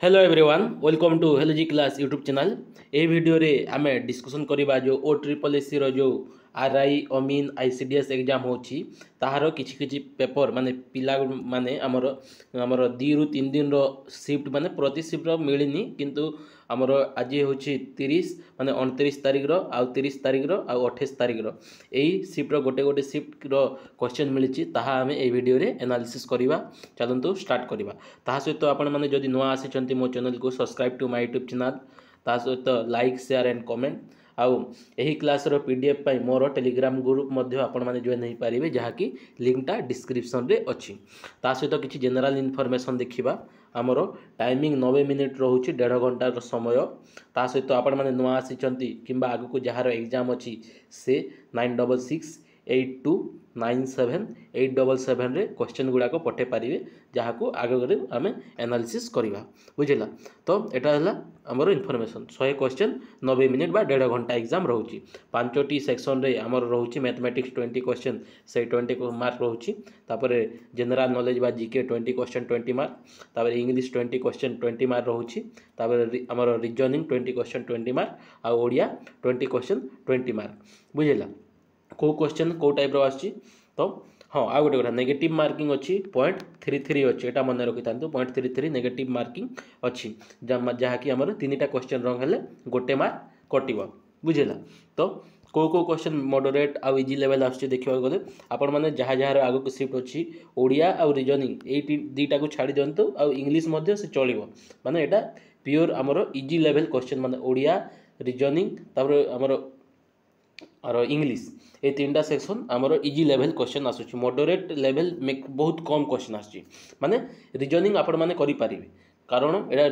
Hello everyone welcome to hello ji class YouTube channel. ये video रे आमे डिस्कशन करबा जो ओ ट्रिपल एस रो जो आरआई अमीन आईसीडीएस एग्जाम होची ताहार किछि किछि पेपर माने पिला माने हमर हमर 2 रु 3 दिन रो शिफ्ट माने प्रति शिफ्ट रो मिलिनी किंतु हमर आज होची 30 माने 29 तारिख रो आ 30 तारिख रो आ 28 तारिख रो एई शिफ्ट रो गोटे गोटे शिफ्ट रो क्वेश्चन मिलिची ताहा हमें ए वीडियो रे एनालिसिस करबा। चलंतु स्टार्ट करबा। ताहा सहित आपण माने जदि नुआ आसी मो चैनल को subscribe to my YouTube channel ता सहित लाइक शेयर एंड कमेंट आउ यही क्लास रो पीडीएफ पाई मोर टेलीग्राम ग्रुप मध्य आपण माने जॉइन हो पारिबे जहाँकि लिंकटा डिस्क्रिप्शन रे अछि। ता सहित किछि जनरल इनफॉरमेशन देखिबा। आमर टाइमिंग 90 मिनिट रोचे 1.5 घंटार समय। ता सहित आपण माने नुआ आसी किंबा आगु जार एग्जाम अच्छी से 9662978777 रे क्वेश्चन गुड़ाक पठे पारे जहाँ को आगे आम एनालिसिस करवा बुझेगा। तो यहाँ है आमर इनफॉरमेशन 100 क्वेश्चन 90 मिनिट बा 1.5 घंटा एग्जाम रोचे। 5टी सेक्शन रे आमर रोचे मैथमेटिक्स 20 क्वेश्चन से 20 मार्क रोचे। तापर जनरल नॉलेज बा जीके 20 क्वेश्चन 20 मार्क। तापर इंग्लिश 20 क्वेश्चन 20 मार्क रोचे। तापर आमर रीजनिंग 20 क्वेश्चन 20 मार्क आ ओडिया 20 क्वेश्चन 20 मार्क बुझेगा। को क्वेश्चन को टाइप आसी तो हाँ आ गोटे कथा नेगेटिव मार्किंग अच्छी 0.33 अच्छी यहाँ मन रखी था 0.33 नेगेटिव मार्किंग अच्छी जहाँकि आम 3टा क्वेश्चन रंग हेले गोटे मार्क कटिव बुझेगा। तो को क्वेश्चन मॉडरेट आउ इजी लेवल आसुच्छे देखा गले आपण मैंने जहाँ जहाँ आगक शिफ्ट अच्छी ओडिया आउ रीजनिंग ये दुईटा को छाड़ी दिंतु आउ इंग्लिश मध्य से चलो माने एटा प्योर आमर इजी लेवल क्वेश्चन माने ओडिया रीजनिंग तापर आमर और इंग्लिश ये 3टा सेक्शन आमर इजी लेवल क्वेश्चन आसूँ। मॉडरेट लेवल बहुत कम क्वेश्चन आसूँ माने रीजनिंग आपण मैंने करें कारण एटा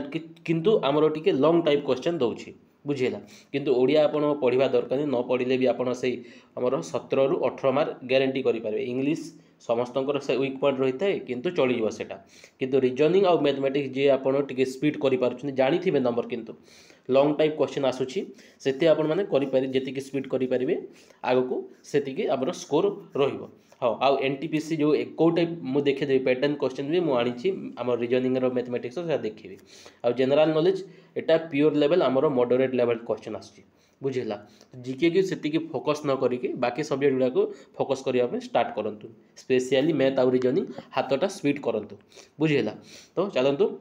किंतु आमर टिके लॉन्ग टाइप क्वेश्चन दौर बुझेगा। किंतु ओडिया आपण पढ़ा दरकार न पढ़ले भी आपड़ से आमर 17 रु 18 मार्क ग्यारंटी करेंगे। इंग्लिश समस्त से वीक पॉइंट रही है किंतु चलिए सेटा किंतु रीजनिंग आउ मैथमेटिक्स जी आपड़ टे स्पीड करें जानी नंबर किंतु लॉन्ग टाइप क्वेश्चन आसूँ से आपण मैंने जी स्पीड करेंगे आग को से आमर स्कोर रही। हाँ आउ एनटीपीसी जो कौ टाइप मुझे देखेदेवी पैटर्न क्वेश्चन भी मुझे आम रीजनिंग मैथमेटिक्स देखी। आउ जनरल नॉलेज एटा प्योर लेवल आमर मॉडरेट लेवल क्वेश्चन आसूँ बुझेगा। जीके की से फोकस न करके बाकी सब्जेक्ट गुड़ा को फोकस करने स्टार्ट करूँ स्पेशली मैथ आउ रीजनिंग हाथटा स्पीड करूँ बुझेगा। तो चलतु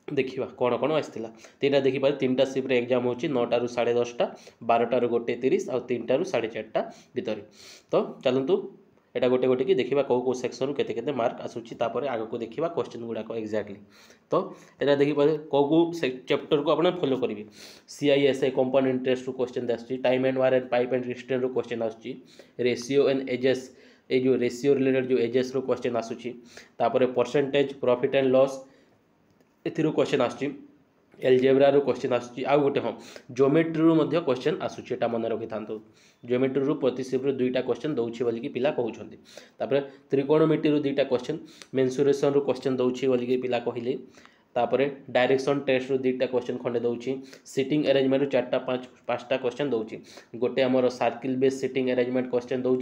देखा कौन कौन आसाला तीन देखिए 3टा शिफ्ट एग्जाम होची 9टा रु 10:30 12टा रु 1:30 और 3टा रु 4:30 भितर। तो चलतु एटा गोटे गोटे कि देखा कौ सेक्शन रु केते मार्क आसूची तापर आग को देखा क्वेश्चन गुड़ाक एक्जाक्टली। तो यहाँ देखिए कौ चैप्टर को आप फॉलो करेंगे सीआईएसआई कंपाउंड इंटरेस्ट क्वेश्चन आसूँ time and wire and pipe and cistern रो क्वेश्चन आसूँ रेशियो एंड एजेस ये जो रेशियो रिलेटेड जो एजेस रो क्वेश्चन आसूँ तापर परसेंटेज प्रॉफिट एंड लॉस एथिरो क्वेश्चन आसूँ एलजेब्रा रो क्वेश्चन आसूँ आउ गोटे हाँ ज्योमेट्री रो मध्य क्वेश्चन आसूँ एटा मन रखी था ज्योमेट्री रो प्रति शिफ्ट 2टा क्वेश्चन दौर बोलिकी पिला कहउछन्ति। तापर त्रिकोणमिति रो 2टा क्वेश्चन मेंसुरेशन रो क्वेश्चन दौर बोलिकी पिला कहिले। तापर डायरेक्शन टेस्ट रो 2टा क्वेश्चन खंडे दौर सीटिंग अरेंजमेंट 4टा 5टा क्वेश्चन दौर गोटे आमर circle based seating arrangement question दौर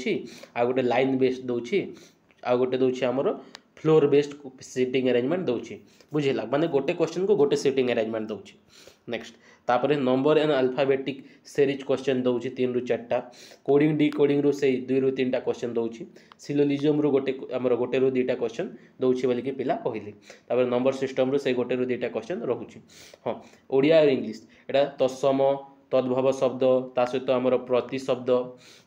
आ गोटे लाइन बेस्ड दौर आ गोटे दौर आमर फ्लोर बेस्ड सीटिंग अरेंजमेंट दौर बुझेगा माने गोटे क्वेश्चन को गोटे सीटिंग अरेंजमेंट दौर। नेक्स्ट तापर number and alphabetic series question दौर 3 रु 4टा कोडिंग डी कोडिंग रु से 2 रु 3टा क्वेश्चन दौर सिलोजिज्म रु गोटे आमर गोटे रु 2टा क्वेश्चन दौर बोलिकी पिला कहले। तापर नंबर सिस्टम रु से गोटे रु 2टा क्वेश्चन रोचे। हाँ ओडिया और इंग्लिश एटा तत्सम तद्भव शब्द ता सहित आमर प्रति शब्द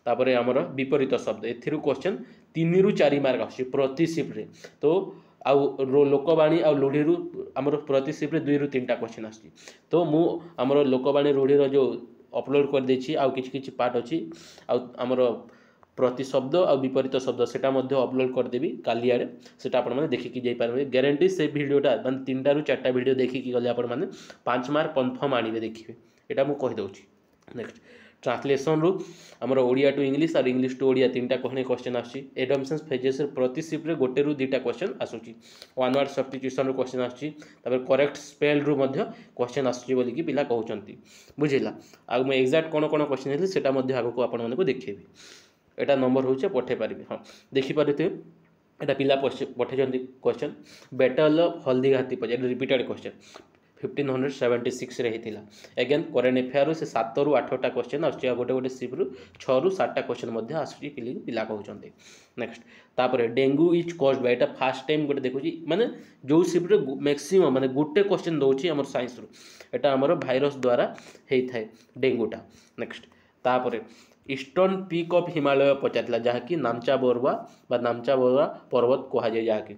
तापर आमर विपरीत शब्द एथिरु क्वेश्चन 3 रु 4 मार्क आसुची प्रति शिफ्ट रे। तो आउ लोकवाणी आउ रूढ़ी आमर प्रति शिफ्ट 2 रु 3टा क्वेश्चन आसुची। तो मु आमर लोकवाणी रूढ़ी जो अपलोड कर देछि आउ किछि पार्ट अछि आमर प्रति शब्द आ विपरीत शब्द सेटा मध्य अपलोड करदेवी काली आड़े सेटा आपण माने देखिकी जाई पारबे गारंटी से वीडियोटा माने 3टा रु 4टा वीडियो देखिकी गले आपण माने 5 मार्क कन्फर्म आनिबे देखिबे एटा मु कहि दउछि। नेक्स्ट ट्रांसलेशन रु आमर ओडिया टू इंग्लिश और इंग्लिश टू ओडिया 3टा क्वेश्चन आसुची एडम्पशंस फेजेस प्रति शिफ्ट रे गोटे रु 2टा क्वेश्चन आसुची वन वर्ड सब्स्टिट्यूशन रु क्वेश्चन आसुची तापर करेक्ट स्पेल रु मध्य क्वेश्चन आसुची बोली कि पिला कहउचंती बुझिला। आ मैं एक्जाक्ट कोन कोन क्वेश्चन हेले सेटा मध्य आगो को आपण माने को देखिबे एटा नंबर होचे पठे पारिबे। हाँ देखि पारिते एटा पिला पठे जंती क्वेश्चन बैटल ऑफ हल्दीघाटी पर रिपीटेड क्वेश्चन 1576 रे हिथिला। अगेन करेंट अफेयर से 7 रु 8टा क्वेश्चन आछी गोटे गोटे शिफ्ट 6 रु 7टा क्वेश्चन मध्ये आछी पिला कहउचंती। नेक्स्ट तापर dengue is caused by Etah first time गोटे देखुची माने जो शिफ्ट रे मैक्सिमम माने गोटे क्वेश्चन दोची हमर साइंस रु एटा हमर वायरस द्वारा हेई थाए डेंगूटा। नेक्स्ट तापर ईस्टर्न पीक ऑफ हिमालय पचारला जहाँकि नामचा बोरवा बा नामचा बोरवा पर्वत कहा जाए जहाँकि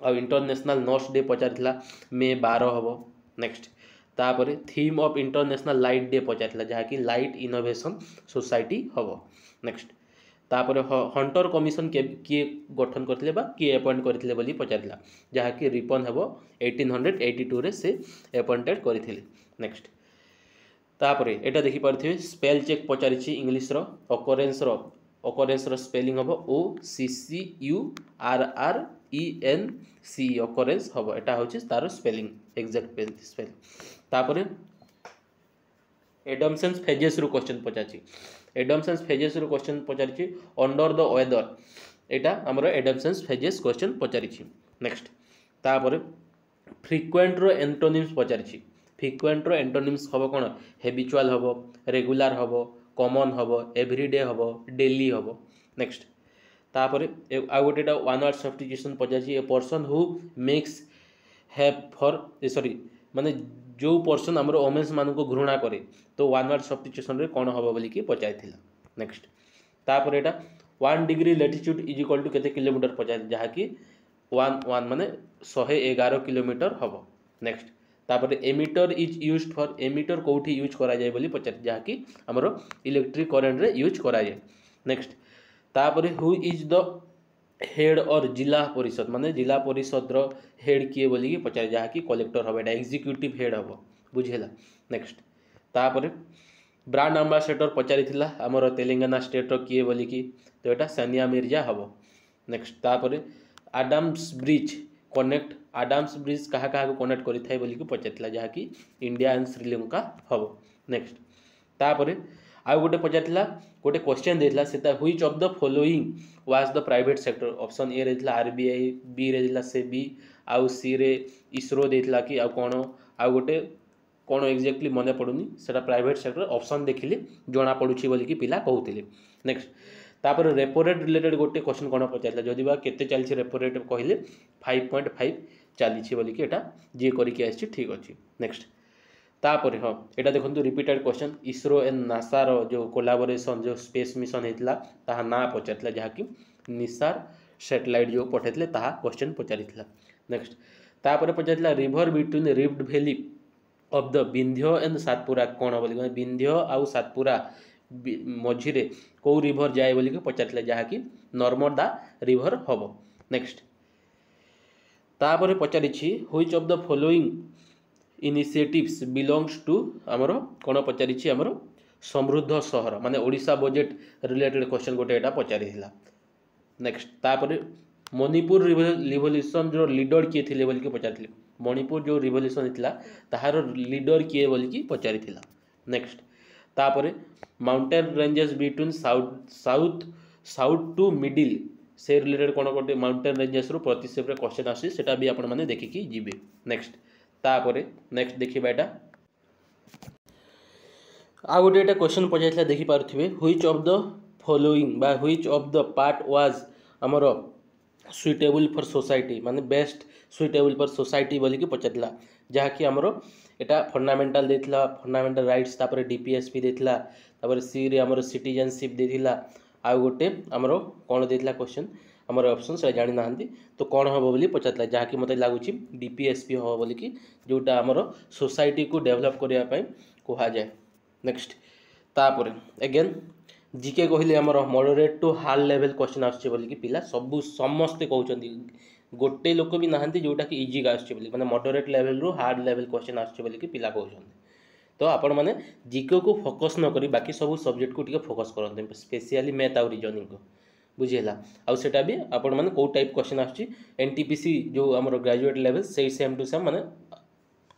आ इंटरनेशनल नर्स डे पचारला मे 12 हम। नेक्स्ट तापर theme of international light day पचारला जहाँकि लाइट इनोवेशन सोसाइटी हम। नेक्स्ट तापर हंटर कमिशन किए गठन करथिले बा किए अपॉइंट करथिले बोली पचारला जहाँकि रिपन हम 1882 रे से अपॉइंटेड करथिले। नेक्स्ट तापरे एटा देखि पारथिबे स्पेल चेक पचारिछि इंग्लिश रो ऑकरेंस रो स्पेलिंग हबो OCCURRENC ऑकरेंस हबो एटा होछि तार स्पेलिंग एग्जैक्ट स्पेलिंग। तापरे एडम्सन्स फेजेस रो क्वेश्चन पचाछि एडम्सन्स फेजेस रो क्वेश्चन पचारिछि अंडर द वेदर एटा हमरो एडम्सन्स फेजेस क्वेश्चन पचारिछि। नेक्स्ट तापरे फ्रीक्वेंट रो एंटोनिम्स पचारिछि फ्रीक्वेंट रो एंटोनिम्स हबो कोन हैबिचुअल हबो रेगुलर हबो कॉमन हबो एवरीडे हबो डेली हबो। नेक्स्ट तापरे आ गोटेटा वन वर्ड सब्स्टिट्यूशन पचाछि a person who makes have for sorry माने जो पर्सन हमर ओमेन्स मान को घृणा करे तो वन वर्ड सब्स्टिट्यूशन रे कोन हबो बोली कि पचाइथिला। नेक्स्ट तापरे एटा 1 degree latitude is equal to केते किलोमीटर पचाइ जहा कि 1 माने 111 किलोमीटर हबो। नेक्स्ट तापर ammeter is used for ammeter कोठी यूज करा जाय बोली पचार जहा कि हमरो इलेक्ट्रिक करंट रे यूज करा जाय। नेक्स्ट तापर हु इज द हेड और जिला परिषद माने जिला परिषद रो हेड किए बोली कि पचार जहा कि कलेक्टर हबो एटा एग्जीक्यूटिव हेड हबो बुझेला। नेक्स्ट तापर ब्रांड एम्बेसडर पचारिथिला हमरो तेलंगाना स्टेट रो किए बोली कि तो एटा सानिया मिर्जा हबो। नेक्स्ट तापर आडम्स ब्रिज कनेक्ट आडम्स ब्रिज कहा को कनेक्ट करि थाय बोली कि पचारथिला जहा कि इंडिया एंड श्रीलंका हबो। नेक्स्ट तापर आ गोटे पचारथिला गोटे क्वेश्चन देथिला सेता which of the following was the private sector option A रेथिला आरबीआई बी रेथिला सेबी आउ सी रे इसरो देथिला कि आ गोटे कोन एक्जेक्टली मने पडुनी सेटा प्राइवेट सेक्टर ऑप्शन देखिले जोना पडुची बोली कि पिला कहउतिले। नेक्स्ट तापर रेपो रेट रिलेटेड गोटे क्वेश्चन कोन पचारला जदि बा केते चलछि रेपो रेट कहले 5.5 चली बोली कि एटा जे करी के आछि ठीक अछि। नेक्स्ट तापर हाँ एटा देखंतु repeated question ISRO and NASA रो जो कोलैबोरेशन जो स्पेस मिशन हेतला ताहा ना पचारतला जहा कि निसार सैटेलाइट जो पठेतले ताहा क्वेश्चन पचारितला। नेक्स्ट तापर पचारतला river between rift valley of the Vindhya and Satpura कोन बोली विंध्य आउ सातपुरा मझिरे को रिवर जाए बोली कि पचारतला जहा कि नर्मदा रिवर हबो। नेक्स्ट तापर पचारिछि which of the following initiatives belongs to हमरो कोन पचारिछि हमरो समृद्ध शहर माने ओडिशा बजेट रिलेटेड क्वेश्चन गोटे एटा पचारिथिला। नेक्स्ट तापर मणिपुर रिवोल्यूशन जो लीडर किए थिले बोली कि पचारिथिले मणिपुर जो रिवोल्यूशन हितला ताहार लीडर किए बोली कि पचारिथिला। नेक्स्ट तापर mountain ranges between south to middle से रिलेटेड कोन गोटे माउंटेन रेंजेस रो प्रतिशत रे क्वेश्चन आसी सेटा भी आपण माने देखि कि जिबे। नेक्स्ट तापरे नेक्स्ट देखिबा एटा आ गोटे एटा क्वेश्चन पजाइतला देखि पारथिबे व्हिच ऑफ द फॉलोइंग बा which of the part was हमरो सुइटेबल फॉर सोसाइटी माने बेस्ट सुइटेबल फॉर सोसाइटी बोली कि पचाइतला जहा कि हमरो एटा फंडामेंटल देथिला फंडामेंटल राइट्स तापरे डीपीएसपी देथिला तापरे सी रे हमरो सिटीजनशिप देथिला आ गोटे हमरो कोन देथिला क्वेश्चन हमर ऑप्शन से जानि नाहंती तो कौन हम बोली पचारला जहा कि मते लागुची डीपीएसपी हो बोली कि जोटा हमर सोसाइटी को डेवलप करिया पई कहा जाय। नेक्स्ट तापर अगेन जीके कहले हमर moderate to hard level question आछे बोली कि पिला सब समस्त कहउचंदी गोटे लोक भी नाहंती जोटा कि इजी का आछे बोली माने मॉडरेट लेवल रो हार्ड लेवल क्वेश्चन आछे बोली कि पिला कहउचंदी तो आपण माने जीके को फोकस न करी बाकी सब सब्जेक्ट को टिके फोकस करंते स्पेशली मैथ और रीजनिंग को बुझेला आउ सेटा भी आपण माने को टाइप क्वेश्चन आछि एनटीपीसी जो हमर ग्रेजुएट लेवल से सेम टू सेम माने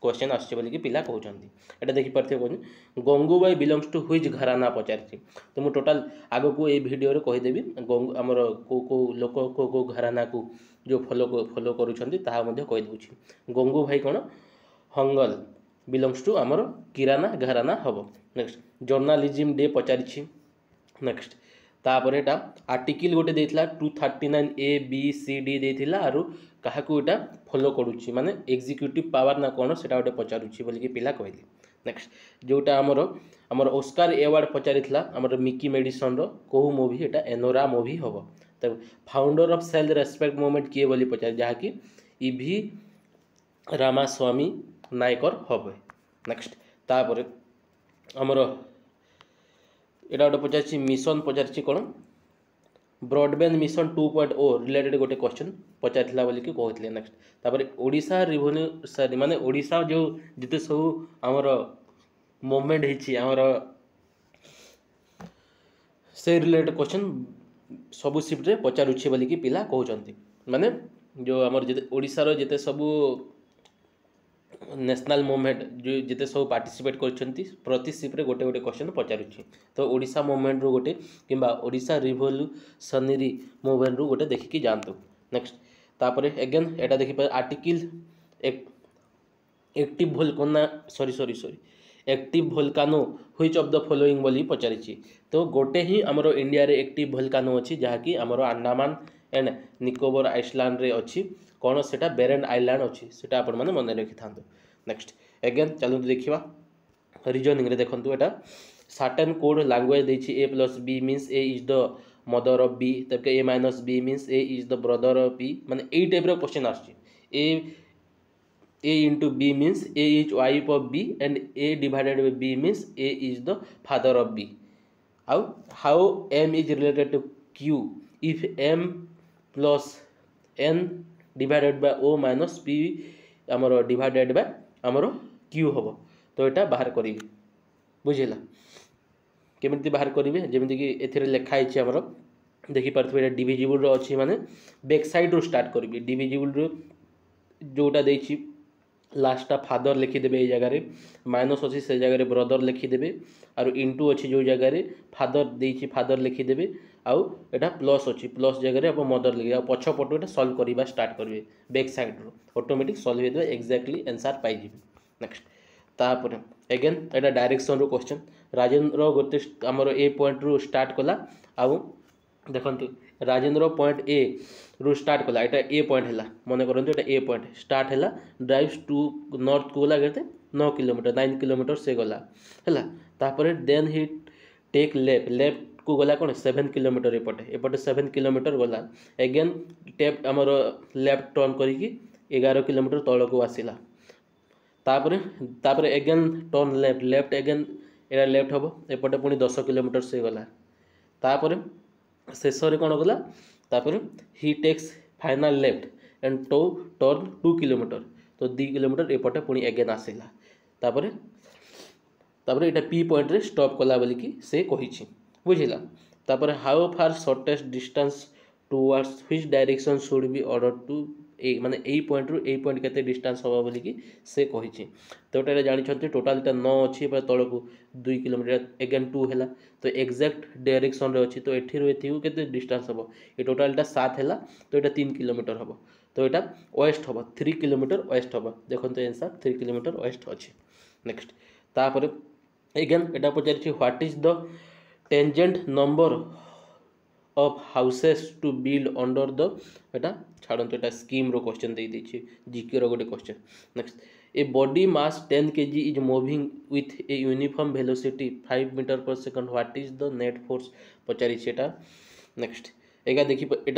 क्वेश्चन आछि बोली कि पिला कहउचंदी एटा देखि परथे कोन गंगूबाई बिलोंग्स टू व्हिच घराना पचारछि तो मु टोटल आगो को ए वीडियो रे कहि देबी गंगू हमर को लोक को घराना को जो फॉलो करूछंदी ताहा मध्ये कहि दउछि गंगू भाई कोन हंगल बिलोंग्स टू आमर किराना घराना हम। नेक्स्ट जर्नालिज्म डे पचारि। नेक्स्ट तापर एटा आर्टिकल गोटे देथिला 239 ए बी सी डी देथिला आरु काहाकू एटा फॉलो करूची माने एग्जीक्यूटिव पावर ना कोन सेटा गोटे पचारुची बोली कि पिला कहली। नेक्स्ट जोटा आमर ऑस्कार अवार्ड पचारिथिला आमर मिकी मेडिसन रो को मूवी एटा एनोरा मूवी हबो। तब founder of self respect movement किए बोली पचार जहा कि ईवी रामास्वामी नायकर हबे। नेक्स्ट तापर आमर एटा गोटे पचार मिशन पचार कौन ब्रॉडबैंड मिशन 2.0 रिलेटेड गोटे क्वेश्चन पचार बोली कि कहते। नेक्स्ट तापर ओडिशा रिवोल्यूशन माने ओडिशा जो जिते सब आमर मूवमेंट होती आमर से रिलेटेड क्वेश्चन सबू शिफ्ट पचारुच्छे बोली कि पिला कहते। माने जो आमर जिते ओडिशार जिते सबू नेशनल मूवमेंट जो जिते सब पार्टिसिपेट करछंती प्रति शिफ्ट गोटे गोटे क्वेश्चन पचारुच्छे। तो ओडिशा मूवमेंट रो गोटे किंबा ओडिशा रिवोल्यूशनरी मूवमेंट रो गोटे देखिकी जानतु। नेक्स्ट तापर अगेन एटा देखि पर article active volcano sorry active volcano which of the following बोली पचारिछि। तो गोटे ही आमर इंडिया रे एक्टिव वोल्कानो अछि जहाँकि आमर अंडमान एंड निकोबर आइसलैंड रे अछि कौन सेटा बेरेन आइलैंड अच्छी सेटा आपण माने मन रखि था। नेक्स्ट अगेन चलु देखिबा रीजनिंग रे देखंतु एटा सर्टेन कोड लैंग्वेज देछि A plus B means A is the mother of B तब A minus B means A is the brother of B माने एई टाइप रो क्वेश्चन आछि। A into B means A is wife of B and A divided by B means A is the father of B. How M is related to Q if M plus N divided by O minus P आमर divided bye आमर Q हम। तो यहाँ बाहर करी बुझेगा केमिति बाहर करेंगे जमीक कि लिखाई आमर देखिपे डिविजिबल अच्छी माने बैक साइड रू स्टार्ट करी डिविजिबल जोटा देछि लास्टा फादर लिखिदेवे ये जगार माइनस अच्छी से जगह ब्रदर लिखिदेवे आर इंटू अच्छी जो जगार फादर देछि फादर लिखिदेवे आउ एटा प्लस अच्छी प्लस जगह आप मदर लिखे पछपटू एटा सॉल्व करवा स्टार्ट करेंगे बैक साइड रू ऑटोमेटिक सॉल्व हो एक्जाक्टली आंसर पाइबे। नेक्स्ट तापर अगेन एटा डायरेक्शन रो क्वेश्चन राजेंद्र गोटे आमर ए पॉइंट रू स्टार्ट कला आउ देखंतु राजेंद्र पॉइंट ए रू स्टार्ट कला एटा ए पॉइंट है मन करंतु एटा ए पॉइंट स्टार्ट है ड्राइव्स टू नॉर्थ को गला केते 9 किलोमीटर 9 किलोमीटर से गला है तापर देन ही टेक लेफ्ट को गला कौन 7 किलोमीटर एपटे 7 किलोमीटर गला अगेन टेप आमर लेफ्ट टर्न करिकी 11 किलोमीटर तल को आसिला तापर अगेन टर्न लेफ्ट अगेन एटा लेफ्ट हम एपटे पुणी 10 किलोमीटर से गला तापर शेष कौन गला तापर he takes final left and turn 2 kilometre तो 2 किलोमीटर एपटे पुणी अगेन आसिला तापर एटा पी पॉइंट रे स्टॉप कला बोली कि से कहिछि बुझिला। तापर how far shortest distance towards which direction should be order to A माने ए पॉइंट रू ए पॉइंट केते डिस्टेंस होबा बोली कि से कहिछि। तो एटा जानि छथि टोटल एटा 9 अछि पर तळ को 2 किलोमीटर अगेन 2 हैला तो एग्जैक्ट डायरेक्शन रे अछि तो एठी रो एथि केते डिस्टेंस होबो ए टोटल एटा 7 हैला तो एटा 3 किलोमीटर होबो तो एटा वेस्ट होबो 3 किलोमीटर वेस्ट होबो देखंतु आंसर 3 किलोमीटर वेस्ट अछि। नेक्स्ट तापर अगेन एटा पचारि what is the tangent number of houses to build under the एटा छाड़ंतु एटा स्कीम रो क्वेश्चन दे दैछि जीके रो गोटे question. Next a body mass 10 kg is moving with a uniform velocity 5 metre per second what is the net force पचारि एटा। नेक्स्ट एटा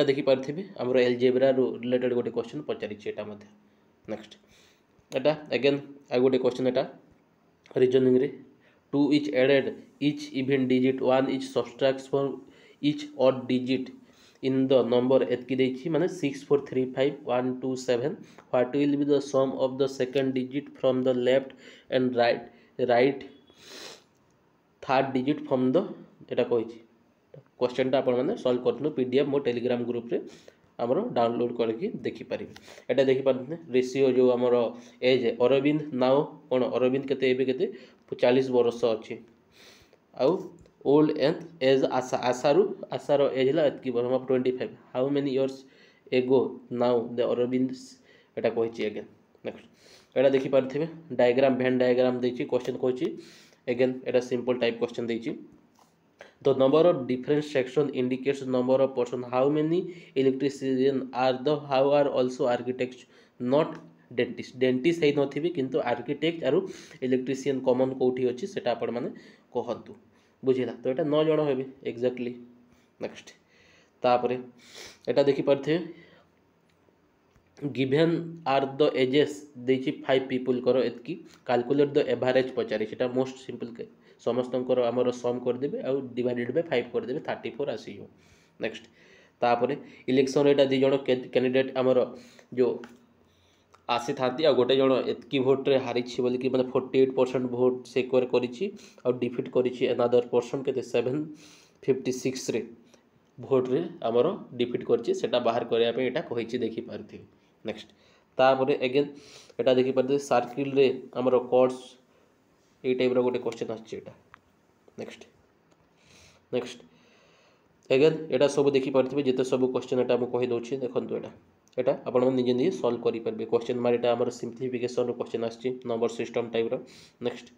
देखि पारथिबे हमरो एल्जेब्रा रो रिलेटेड गोटे क्वेश्चन पचारि एटा मध्ये। नेक्स्ट एटा अगेन आ गोटे क्वेश्चन एटा रीजनिंग रे 2 is added each even digit 1 is subtracts from each odd digit in the number एतकी देछि माने 6435127 what will be the sum of the second digit from the left and right third digit from the Etah कहिछि question टा आपण माने solve करथनो PDF मो Telegram group रे हमरो download करके देखि पारिबे। एटा देखि पारथने रेशियो जो हमरो एज अरविंद नाउ कोन अरविंद केते एबे केते 40 वर्ष अच्छी आउ ओल्ड एंड एज आशार एज है एतकी 25 how many years ago now the Arvind एटा कहिछि अगेन नेक्स्ट एटा देखि पारथिबे डायग्राम भेन डायग्राम देछि क्वेश्चन कहछि अगेन एटा सिंपल टाइप क्वेश्चन देछि the number of different section indicates the number of person how many electrician are the how are also architects not dentist है नथिबे किंतु architect आरु इलेक्ट्रीशियन कॉमन कोठी अछि सेटा आपण माने कहंतु बुझिला तो एटा 9 जण हेबे एग्जैक्टली नेक्स्ट तापरे एटा देखि परथे गिवन आर द एजेस देछि 5 पीपल करो एतकी कैलकुलेट द एवरेज पचारि सेटा मोस्ट सिंपल के समस्त आमर सम करदे आउ डिवाइडेड बाय 5 करदे 34 आसीयो नेक्स्ट तापरे इलेक्शन एटा दी जण कैंडिडेट आमर जो आसी थांती आ गोटे जण एतकी भोट रे हारी छि बोली कि माने 48% भोट से करिछि आ डिफीट करिछि अनदर पर्सन के 756 रे भोट रे आमर डिफीट करिछि सेटा बाहर करिया पे एटा कहिछि देखि पारथि नेक्स्ट तापरे अगेन एटा देखि पारथि सर्किल रे आमर कोर्स ए टाइप रो गोटे क्वेश्चन आछि एटा नेक्स्ट नेक्स्ट अगेन एटा सब देखि पारथिबे जेते सब क्वेश्चन एटा हम कहि दोछि देखंतु एटा आपण निजे निजे सॉल्व करि परबे क्वेश्चन मार एटा हमर सिंप्लिफिकेशन रो क्वेश्चन आछि नंबर सिस्टम टाइप रो नेक्स्ट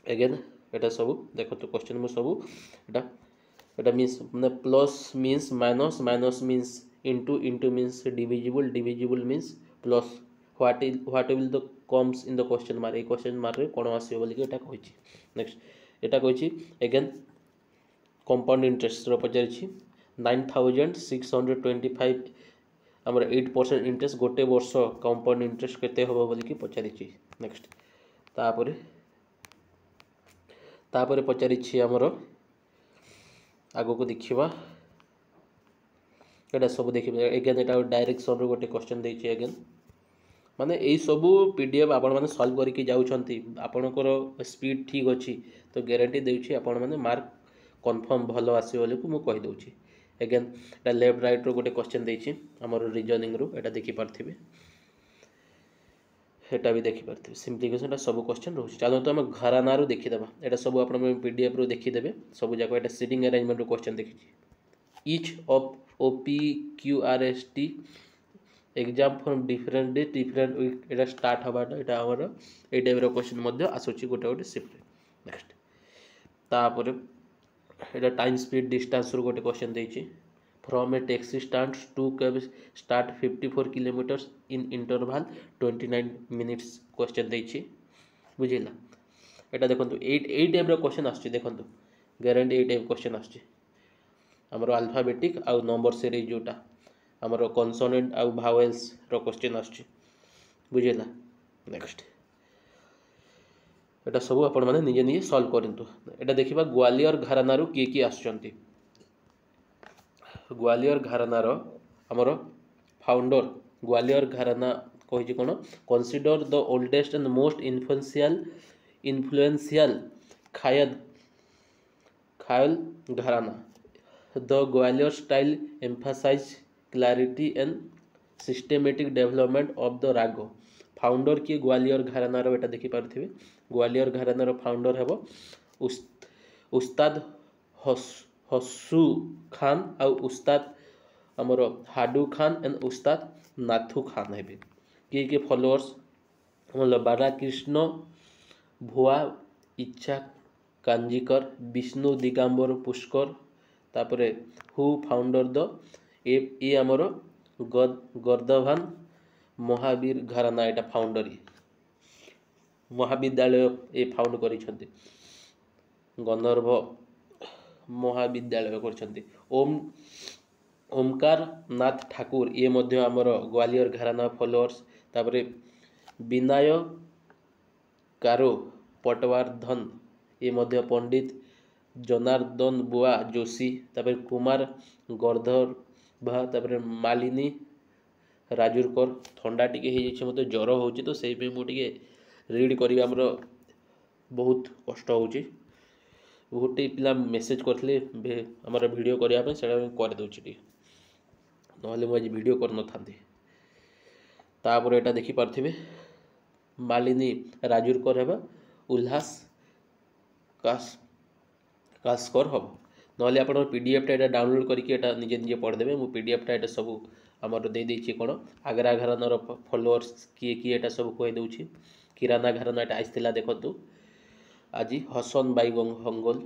अगेन एटा सब देखंतु क्वेश्चन मु सब एटा मींस माने plus means minus minus means into means divisible means plus what will the comes in the question mark A question mark रे कोन आसीयो बोली एटा कहिछि नेक्स्ट एटा कहिछि अगेन कंपाउंड इंटरेस्ट रो पचारिछि 9625 हमर 8% interest गोटे वर्ष कंपाउंड इंटरेस्ट केते होबो बोली कि पचारिछि नेक्स्ट तापरे पचारिछि हमर आगो को देखिबा एटा सब देखिबा अगेन एटा डायरेक्शन रो गोटे क्वेश्चन देछि अगेन माने एई सबु पीडीएफ आपण माने सॉल्व करिकि जाउछंती आपणकर स्पीड ठीक अछि तो गारंटी देउछि आपण माने मार्क कंफर्म भलो आसी बोली को मु कहि दोछि अगेन एटा लेफ्ट राइट रो गोटे क्वेश्चन देछि हमर रीजनिंग रो एटा देखि पारथिबे एटा भी देखि पारथिबे सिंप्लिफिकेशन एटा सब क्वेश्चन रहउछि चलो तो हम घराना रो देखि देबा एटा सब आपण पीडीएफ रो देखि देबे सब जाको एटा सीटिंग अरेंजमेंट रो क्वेश्चन देखि each of OPQRST exam from different week एटा स्टार्ट हबाटा एटा हमर ए टाइप रो क्वेश्चन मध्ये आसुछि गोटे गोटे शिफ्ट नेक्स्ट तापर एटा टाइम स्पीड डिस्टेंस रो गोटे क्वेश्चन देछि from a taxi stand to cab start 54 kilometre in interval 29 minutes question देछि बुझिला एटा देखंतु 8 टाइप रो क्वेश्चन आछि देखंतु गारंटी 8 टाइप क्वेश्चन आछि हमरो अल्फाबेटिक आ नंबर सीरीज जोटा हमरो कॉन्सोनेंट आ वावेल्स रो क्वेश्चन आछि बुझिला नेक्स्ट एटा सब आपण माने निजे निजे सॉल्व करंतु एटा देखिबा ग्वालियर घराना रो की आछंती ग्वालियर घराना रो हमरो फाउंडर ग्वालियर घराना कहि कोन consider the oldest and most influential khayal gharana the Gwalior style emphasise clarity and systematic development of the raga founder की ग्वालियर घराना रो एटा देखि पारथिबे ग्वालियर घराना रो फाउंडर हेबो उस्ताद हसू खान आ उस्ताद हमर हाडू खान एंड उस्ताद नाथू खान हेबे के फॉलोअर्स हमर बाला कृष्ण भुआ इच्छा कांजीकर विष्णु दिगंबर पुष्कर तापरे हु फाउंडर द ए हमर गर्दभान महावीर घराना एटा फाउंडर महाविद्यालय ए फाउंड करिसंती गंधर्व महाविद्यालय करिसंती ओमकार नाथ ठाकुर ये मध्य हमर ग्वालियर घराना फॉलोअर्स तापरे विनाय कारो पटवारधन ये मध्य पंडित जनार्दन बुआ जोशी तापरे कुमार गर्धर्भा तापरे मालिनी राजुरकर ठंडा टिके हे जे मते ज्वर होची तो सेहि पे मु टिके रीड करिबा हमर बहुत कष्ट होची गोटे पिला मेसेज करथले हमर वीडियो करिया पे सेडा कर दोची टी नहले मु आज वीडियो कर न थांती तापर एटा देखि पारथिबे मालिनी राजुरकर हेबा उल्लास कास्कर हम नहले आपण पीडीएफ टा डाउनलोड करके एटा निजे निजे पढ़ देबे मु पीडीएफ टा एटा सब आमर दे देछि कोन आग्रा घरानार फॉलोअर्स किए किए एटा सब कहि दउछि किराना घराना एटा आइस्तिला देखंतु आज हसन बाई हंगोल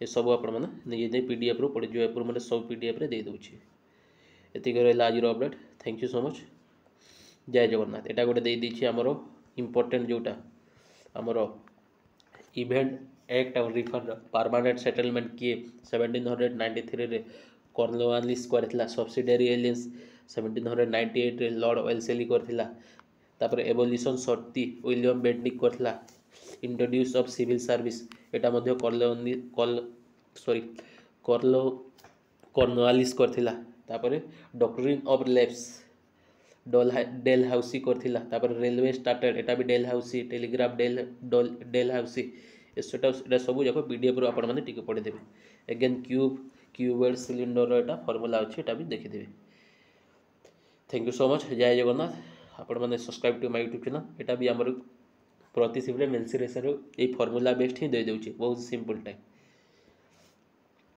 ये सब आपण मैंने निजे पीडीएफ रू पढ़ी जो मैंने सब पीडीएफ रे दे दूची एतिक रहा आज update thank you so much जय जगन्नाथ एटा गोटे दे देछि हमरो इंपोर्टेंट जोटा हमरो इवेंट एक्ट और रिफंड परमानेंट सेटलमेंट किए 1793 रे कॉर्नवालिस करथिला सब्सिडियरी एलियंस 1798 रे लॉर्ड वेल्सेली करथिला तापर एबोलिशन शर्ती विलियम बेंटिक करथिला इंट्रोड्यूस ऑफ सिविल सर्विस एटा मध्य कॉर्नवालिस करथिला तापर doctrine of lapse Dalhousie करथिला तापर रेलवे स्टार्टेड एटा भी Dalhousie telegraph Dalhousie एटा सब जाक पीडीएफ रो आपण माने टिके पढि देबे अगेन क्यूबेड सिलिंडर रो एटा फार्मूला अछि एटा भी देखि देबे थैंक यू सो मच जय जगन्नाथ आपण माने subscribe to my YouTube channel एटा भी हमर प्रति शिफ्ट मेंसुरेशन ए फार्मूला बेस्ड ही दे देउची बहुत सिंपल टाइप।